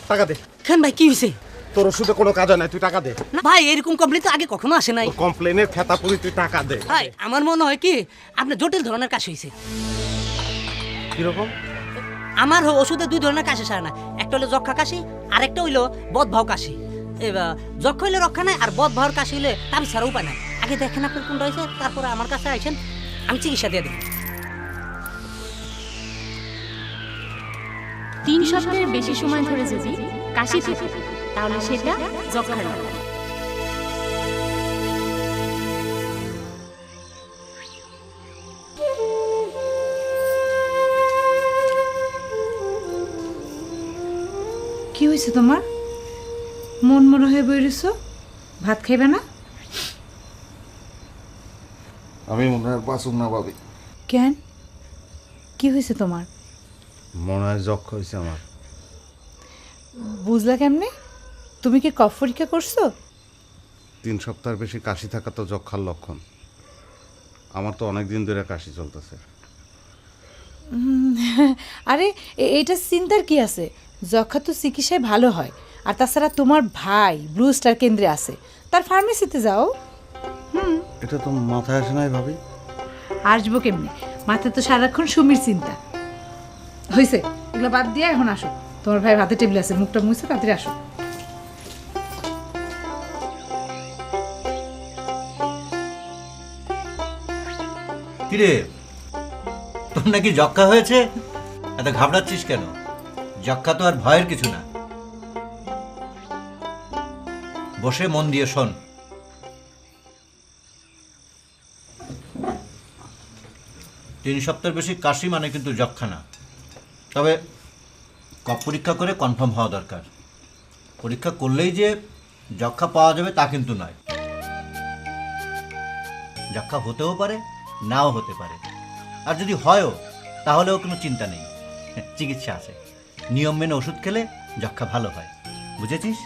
টাকা দে। কেন ভাই কি হয়েছে? তোর ওষুধে কোনো কাজ হয় না, তুই টাকা দে। না ভাই, এরকম কমপ্লেন তো আগে কখনো আসে নাই। কমপ্লেনের খেতা পুরি, তুই টাকা দে। ভাই আমার মনে হয় কি আপনার জটিল ধরনের কাশ হয়েছে। কিরকম? আমার ওষুধে দুই ধরনের কাশি সারে না, একটা হলো যক্ষা কাশি আর একটা হইলো বদভাব কাশি। এবার যক্ষা হইলে রক্ষা নাই, আর বদভাবের কাশি হইলে তার ছাড়া উপায় নাই। আগে দেখেন আপনার কোনটা হয়েছে, তারপরে আমার কাছে আইসেন, আমি চিকিৎসা দিয়ে দেব। 3 সপ্তাহের বেশি সময় ধরে যদি কাশি থাকে তাহলে সেটা যক্ষার লক্ষণ। কি হয়েছে তোমার? মন মরা হয়ে বইরেছ, ভাত খাইবে না? আমি মনে হয় বাঁচুক না ভাবি। কেন, কি হয়েছে তোমার? মনে হয় যক্ষা হয়েছে আমার। বুঝলা কেমনে? তুমি কি কফ পরীক্ষা করছো? 3 সপ্তাহের বেশি কাশি থাকা তো যক্ষার লক্ষণ। আমার তো অনেক দিন ধরে কাশি চলতেছে। আরে এটা চিন্তার কি আছে? যক্ষা তো চিকিৎসায় ভালো হয়। আর তাছাড়া তোমার ভাই ব্লু স্টার কেন্দ্রে আছে, তার ফার্মেসিতে যাও। এটা তো মাথায় আসে নাই ভাবি। আসবো কেমনি? মাথায় তো সারাক্ষণ সুমির চিন্তা। হয়েছে, এগুলো বাদ দিয়ে এখন আসো। তোমার ভাই হাতে টেবিল আছে, মুখটা মুছে তাড়াতাড়ি আসো। কিরে, তোর নাকি যক্ষা হয়েছে? এত ঘাবড়াচ্ছিস কেন? যক্ষা তো আর ভয়ের কিছু না। বসে মন দিয়ে শোন। তিন সপ্তাহের বেশি কাশি মানে কিন্তু যক্ষা না। তবে কফ পরীক্ষা করে কনফার্ম হওয়া দরকার। পরীক্ষা করলেই যে যক্ষা পাওয়া যাবে তা কিন্তু নয়। যক্ষা হতেও পারে, নাও হতে পারে। আর যদি হয়ও তাহলেও কোনো চিন্তা নেই, চিকিৎসা আছে। নিয়ম মেনে ওষুধ খেলে যক্ষা ভালো হয়। বুঝেছিস?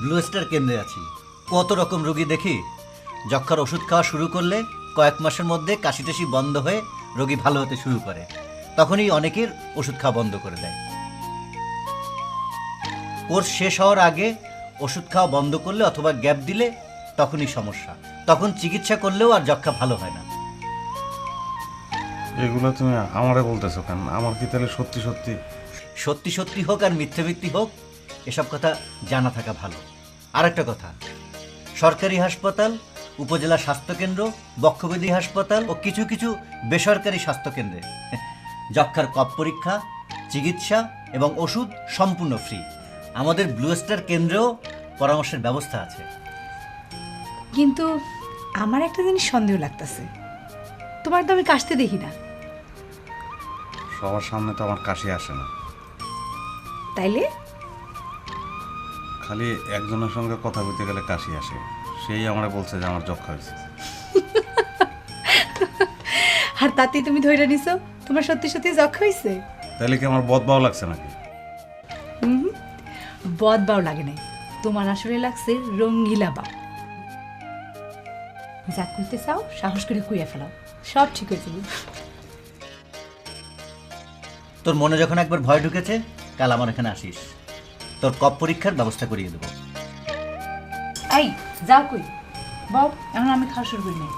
ব্লু স্টার কেন্দ্রে আছি। কত রকম রোগী দেখি। যক্ষার ওষুধ খাওয়া শুরু করলে কয়েক মাসের মধ্যে কাশি টাশি বন্ধ হয়ে রোগী ভালো হতে শুরু করে। তখনই অনেকের ওষুধ খাওয়া বন্ধ করে দেয়। কোর্স শেষ হওয়ার আগে ওষুধ খাওয়া বন্ধ করলে অথবা গ্যাপ দিলে তখনই সমস্যা। তখন চিকিৎসা করলেও আর যক্ষা ভালো হয় না। এগুলো তুমি আমারে বলতেছো কেন? আমার কি তাহলে সত্যি সত্যি? সত্যি সত্যি হোক আর মিথ্যে মিথ্যে হোক, এসব কথা জানা থাকা ভালো। আর একটা কথা, সরকারি হাসপাতাল, উপজেলা স্বাস্থ্যকেন্দ্র, বক্ষব্যাধি হাসপাতাল ও কিছু কিছু বেসরকারি স্বাস্থ্যকেন্দ্রে যক্ষার কফ পরীক্ষা, চিকিৎসা এবং ওষুধ সম্পূর্ণ ফ্রি। আমাদের ব্লু স্টার কেন্দ্রেও পরামর্শের ব্যবস্থা আছে। কিন্তু আমার একটা জিনিস সন্দেহ লাগতেছে, তোমার তো আমি কাশতে দেখি না। সবার সামনে তো আমার কাশি আসে না। তাইলে খালি একজনের সঙ্গে কথা বলতে গেলে কাশি আসে। সেই আমারে বলছে যে আমার যক্ষা হয়েছে। আর তাতেই তুমি ধরে নিছো তোমার সত্যি সত্যি যক্ষা হয়েছে? তাহলে কি আমার বদবাও লাগছে নাকি? বদবাও লাগে নাই, তোমার আসলে লাগছে রঙ্গিলা বাও। যা কইতে চাও সাহস করে কুইয়া ফেলাও, সব ঠিক হয়ে যাবে। তোর মনে যখন একবার ভয় ঢুকেছে, কাল আমার এখানে আসিস। তোর কফ পরীক্ষার ব্যবস্থা করিয়ে দেবো। এই যাও কই বাব, এখন আমি খাওয়া শুরু করি নাই।